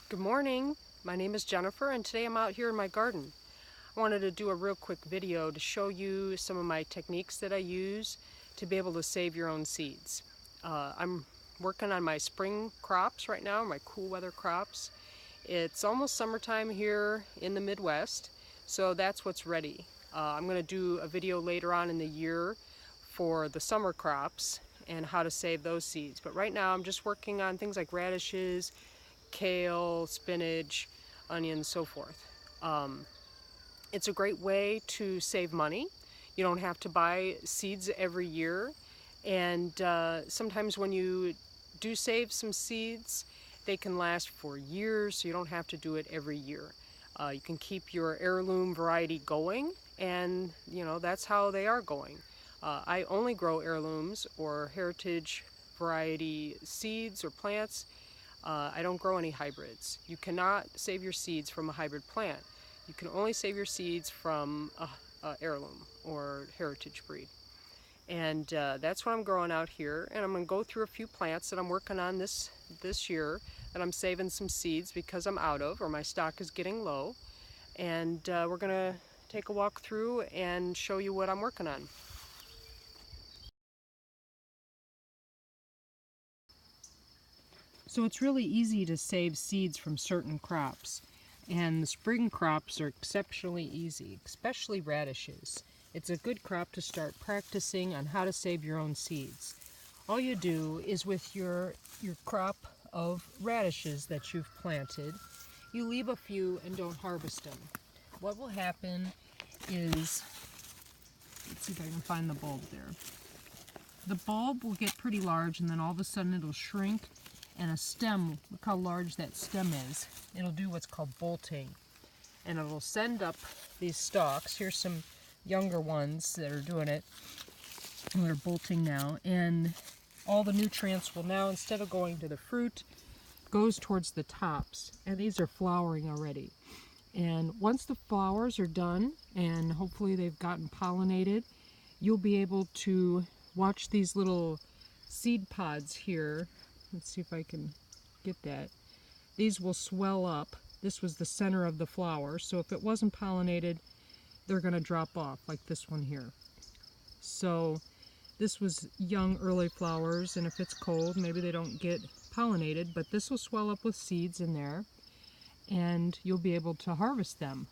Good morning. My name is Jennifer and today I'm out here in my garden. I wanted to do a real quick video to show you some of my techniques that I use to be able to save your own seeds. I'm working on my spring crops right now, my cool weather crops. It's almost summertime here in the Midwest, so that's what's ready. I'm going to do a video later on in the year for the summer crops and how to save those seeds. But right now I'm just working on things like radishes, kale, spinach, onions, so forth. It's a great way to save money. You don't have to buy seeds every year, and sometimes when you do save some seeds, they can last for years, so you don't have to do it every year. You can keep your heirloom variety going, and that's how they are going. I only grow heirlooms or heritage variety seeds or plants. I don't grow any hybrids. You cannot save your seeds from a hybrid plant. You can only save your seeds from a heirloom or heritage breed. And that's what I'm growing out here. And I'm going to go through a few plants that I'm working on this year that I'm saving some seeds because I'm out of, or my stock is getting low. And we're going to take a walk through and show you what I'm working on. So it's really easy to save seeds from certain crops, and the spring crops are exceptionally easy, especially radishes. It's a good crop to start practicing on how to save your own seeds. All you do is with your crop of radishes that you've planted, you leave a few and don't harvest them. What will happen is, let's see if I can find the bulb there. The bulb will get pretty large and then all of a sudden it'll shrink, and a stem, look how large that stem is, it'll do what's called bolting, and it'll send up these stalks. Here's some younger ones that are doing it, and they're bolting now, and all the nutrients will now, instead of going to the fruit, goes towards the tops, and these are flowering already. And once the flowers are done, and hopefully they've gotten pollinated, you'll be able to watch these little seed pods here. Let's see if I can get that. These will swell up. This was the center of the flower, so if it wasn't pollinated, they're going to drop off, like this one here. So this was young early flowers, and if it's cold, maybe they don't get pollinated, but this will swell up with seeds in there, and you'll be able to harvest them.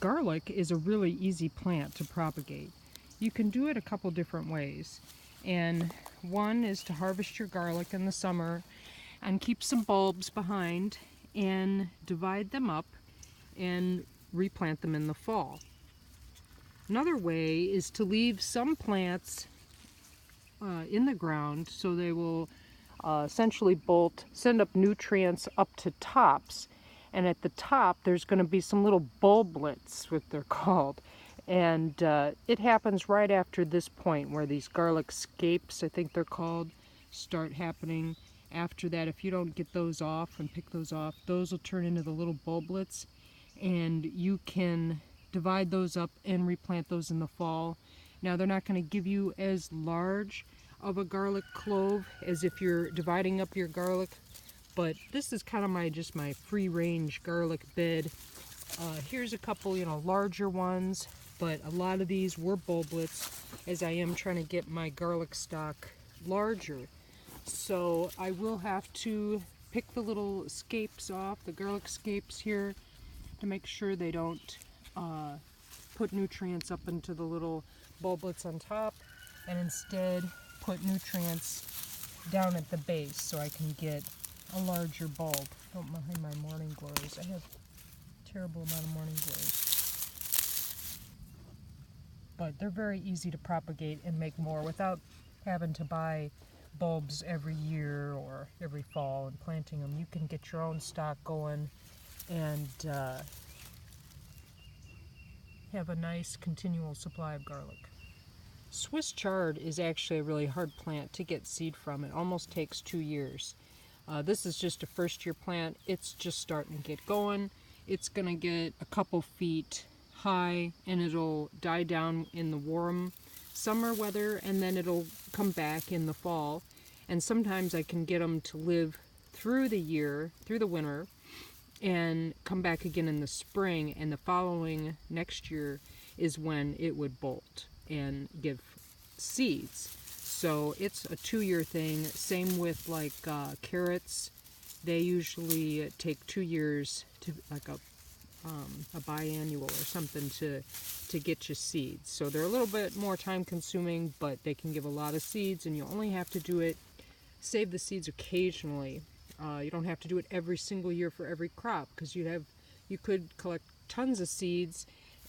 Garlic is a really easy plant to propagate. You can do it a couple different ways, and one is to harvest your garlic in the summer and keep some bulbs behind and divide them up and replant them in the fall. Another way is to leave some plants in the ground so they will essentially bolt, send up nutrients up to tops, and at the top there's going to be some little bulblets, what they're called. And it happens right after this point where these garlic scapes, I think they're called, start happening. After that, if you don't get those off and pick those off, those will turn into the little bulblets, and you can divide those up and replant those in the fall. Now, they're not going to give you as large of a garlic clove as if you're dividing up your garlic, but this is kind of my free-range garlic bed. Here's a couple, larger ones, but a lot of these were bulblets, as I am trying to get my garlic stock larger. So I will have to pick the little scapes off, the garlic scapes here, to make sure they don't put nutrients up into the little bulblets on top, and instead put nutrients down at the base so I can get a larger bulb. Don't mind my morning glories. I have a terrible amount of morning glories. But they're very easy to propagate and make more without having to buy bulbs every year or every fall and planting them. You can get your own stock going and have a nice continual supply of garlic. Swiss chard is actually a really hard plant to get seed from. It almost takes 2 years. This is just a first-year plant. It's just starting to get going. It's going to get a couple feet high, and it'll die down in the warm summer weather, and then it'll come back in the fall. And sometimes I can get them to live through the year, through the winter, and come back again in the spring, and the following next year is when it would bolt and give seeds. So it's a 2-year thing. Same with like carrots. They usually take 2 years to, like a biannual or something, to get you seeds. So they're a little bit more time consuming, but they can give a lot of seeds, and you only have to do it, save the seeds occasionally. You don't have to do it every single year for every crop, because you could collect tons of seeds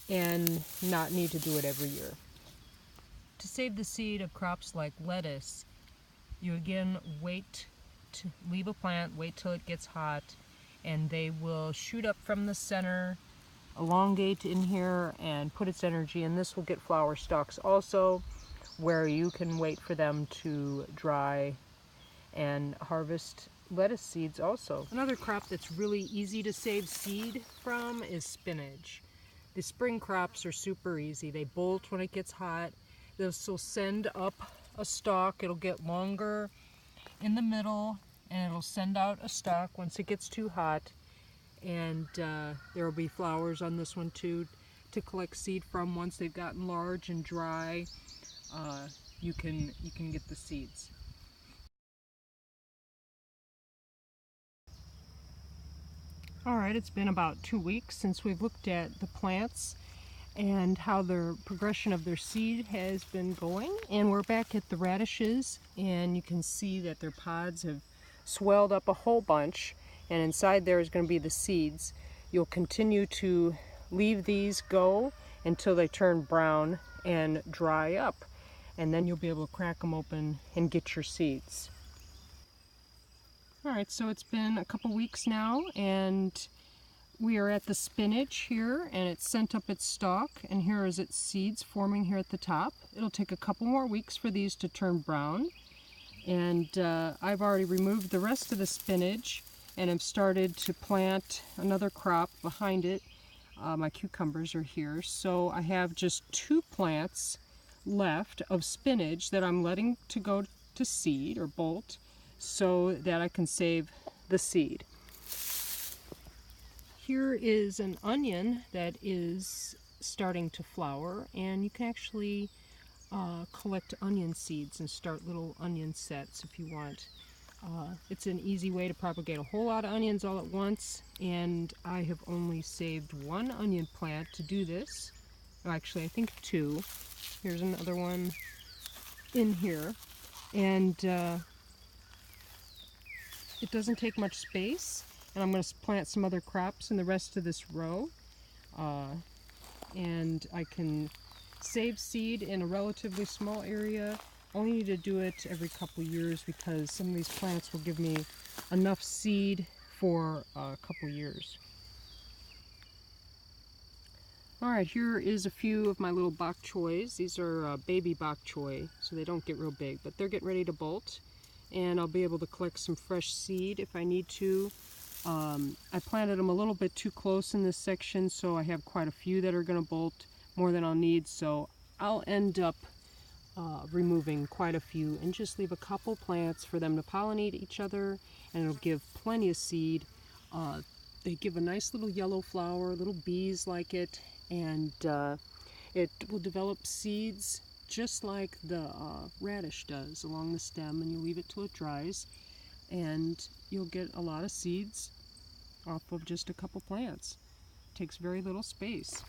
and not need to do it every year. To save the seed of crops like lettuce, you again wait to leave a plant, wait till it gets hot, and they will shoot up from the center, elongate in here, and put its energy, and this will get flower stalks also, where you can wait for them to dry and harvest lettuce seeds also. Another crop that's really easy to save seed from is spinach. The spring crops are super easy. They bolt when it gets hot. This will send up a stalk. It'll get longer in the middle, and it'll send out a stalk once it gets too hot. And there will be flowers on this one too to collect seed from. Once they've gotten large and dry, you can get the seeds. Alright, it's been about 2 weeks since we've looked at the plants and how the progression of their seed has been going, and we're back at the radishes, and you can see that their pods have swelled up a whole bunch, and inside there is going to be the seeds. You'll continue to leave these go until they turn brown and dry up, and then you'll be able to crack them open and get your seeds. Alright, so it's been a couple weeks now, and we are at the spinach here, and it's sent up its stalk, and here is its seeds forming here at the top. It'll take a couple more weeks for these to turn brown, and I've already removed the rest of the spinach and have started to plant another crop behind it. My cucumbers are here, so I have just 2 plants left of spinach that I'm letting to go to seed or bolt, so that I can save the seed. Here is an onion that is starting to flower, and you can actually collect onion seeds and start little onion sets if you want. It's an easy way to propagate a whole lot of onions all at once, and I have only saved 1 onion plant to do this. Actually, I think 2. Here's another one in here, and it doesn't take much space, and I'm going to plant some other crops in the rest of this row, and I can save seed in a relatively small area. Only need to do it every couple years, because some of these plants will give me enough seed for a couple years. Alright, here is a few of my little bok choys. These are baby bok choy, so they don't get real big, but they're getting ready to bolt, and I'll be able to collect some fresh seed if I need to. I planted them a little bit too close in this section, so I have quite a few that are going to bolt, more than I'll need, so I'll end up removing quite a few and just leave a couple plants for them to pollinate each other, and it'll give plenty of seed. They give a nice little yellow flower, little bees like it, and it will develop seeds just like the radish does along the stem, and you leave it till it dries, and you'll get a lot of seeds off of just a couple plants. It takes very little space.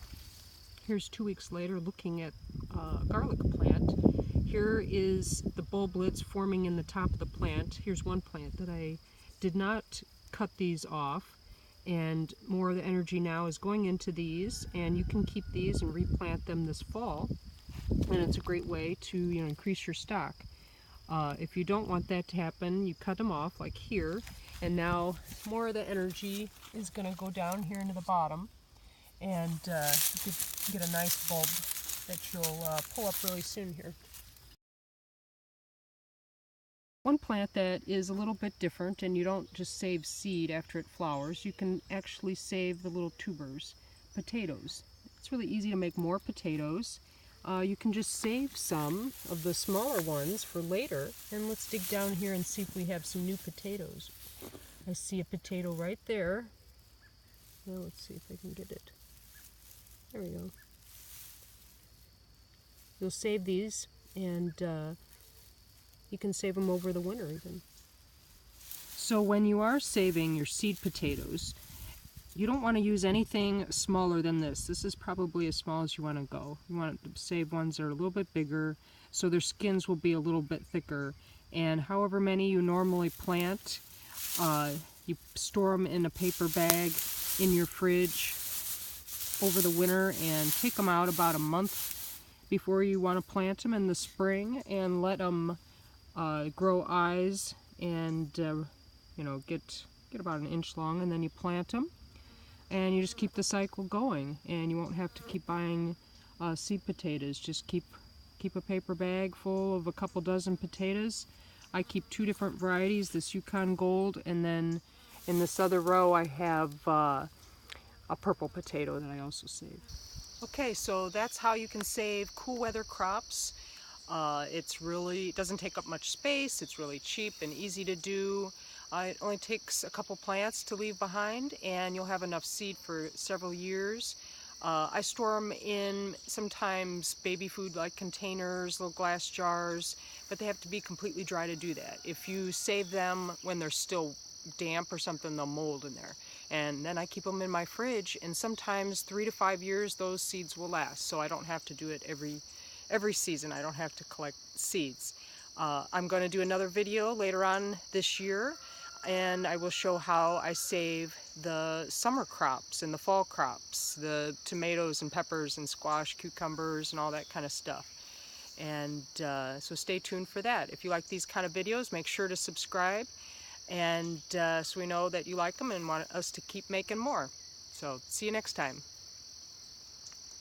Here's 2 weeks later, looking at a garlic plant. Here is the bulblets forming in the top of the plant. Here's one plant that I did not cut these off, and more of the energy now is going into these, and you can keep these and replant them this fall, and it's a great way to increase your stock. If you don't want that to happen, you cut them off like here, and now more of the energy is going to go down here into the bottom, and you could get a nice bulb that you'll pull up really soon here. One plant that is a little bit different, and you don't just save seed after it flowers, you can actually save the little tubers, potatoes. It's really easy to make more potatoes. You can just save some of the smaller ones for later, and let's dig down here and see if we have some new potatoes. I see a potato right there. Now let's see if I can get it. There we go. You'll save these, and you can save them over the winter even. So when you are saving your seed potatoes, you don't want to use anything smaller than this. This is probably as small as you want to go. You want to save ones that are a little bit bigger, so their skins will be a little bit thicker. And however many you normally plant, you store them in a paper bag in your fridge over the winter and take them out about a month before you want to plant them in the spring, and let them grow eyes and you know, get about an inch long, and then you plant them. And you just keep the cycle going, and you won't have to keep buying seed potatoes. Just keep a paper bag full of a couple dozen potatoes. I keep 2 different varieties, this Yukon Gold, and then in this other row I have a purple potato that I also save. Okay, so that's how you can save cool weather crops. It doesn't take up much space, it's really cheap and easy to do. It only takes a couple plants to leave behind, and you'll have enough seed for several years. I store them in sometimes baby food like containers, little glass jars, but they have to be completely dry to do that. If you save them when they're still damp or something, they'll mold in there. And then I keep them in my fridge, and sometimes 3 to 5 years those seeds will last, so I don't have to do it every season. I don't have to collect seeds. I'm going to do another video later on this year, and I will show how I save the summer crops and the fall crops, the tomatoes and peppers and squash, cucumbers, and all that kind of stuff. And so stay tuned for that. If you like these kind of videos, make sure to subscribe, and so we know that you like them and want us to keep making more. So see you next time.